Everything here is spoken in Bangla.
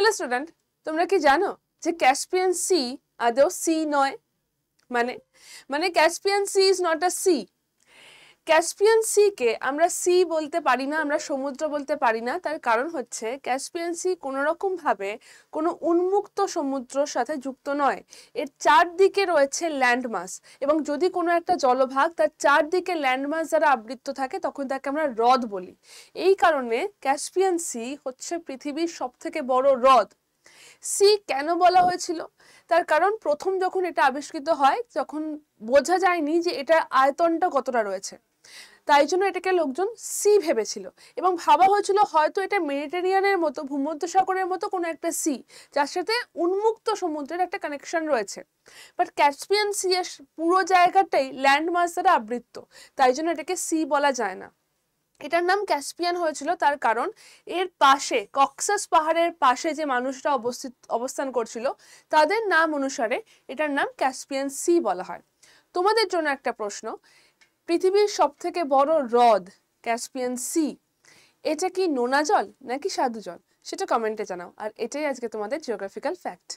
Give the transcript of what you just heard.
হ্যালো স্টুডেন্ট, তোমরা কি জানো যে ক্যাসপিয়ান সি আদৌ সি নয়? মানে মানে Caspian sea is not a sea. Caspian sea কে আমরা সি বলতে পারি না, আমরা সমুদ্র বলতে পারি না। তার কারণ হচ্ছে ক্যাসপিয়ান সি কোনো রকম ভাবে কোনো উন্মুক্ত সমুদ্রের সাথে যুক্ত নয়। এর চারদিকে রয়েছে ল্যান্ডমাস, এবং যদি কোনো একটা জলভাগ তার চারদিকে ল্যান্ডমাস দ্বারা আবৃত থাকে তখন তাকে আমরা হ্রদ বলি। এই কারণে ক্যাসপিয়ান সি হচ্ছে পৃথিবীর সবথেকে বড় হ্রদ। সি কেন বলা হয়েছিল? তার কারণ প্রথম যখন এটা আবিষ্কৃত হয় তখন বোঝা যায়নি যে এটার আয়তনটা কতটা রয়েছে, তাই জন্য এটাকে লোকজন সি ভেবেছিল এবং ভাবা হয়েছিল হয়তো এটা মেডিটেরিয়ানের মতো, ভূমধ্যসাগরের মতো কোনো একটা সি যার সাথে উন্মুক্ত সমুদ্রের একটা কানেকশন রয়েছে। বাট ক্যাসপিয়ান সি এর পুরো জায়গাটাই ল্যান্ডমাস দ্বারা আবৃত, তাই জন্য এটাকে সি বলা যায় না। এটার নাম ক্যাসপিয়ান হয়েছিল তার কারণ এর পাশে, কক্সাস পাহাড়ের পাশে যে মানুষরা অবস্থান করছিল তাদের নাম অনুসারে এটার নাম ক্যাসপিয়ান সি বলা হয়। তোমাদের জন্য একটা প্রশ্ন, পৃথিবীর সবথেকে বড় হ্রদ ক্যাসপিয়ান সি, এটা কি নোনা জল নাকি স্বাদু জল? সেটা কমেন্টে জানাও। আর এটাই আজকে তোমাদের জিওগ্রাফিক্যাল ফ্যাক্ট।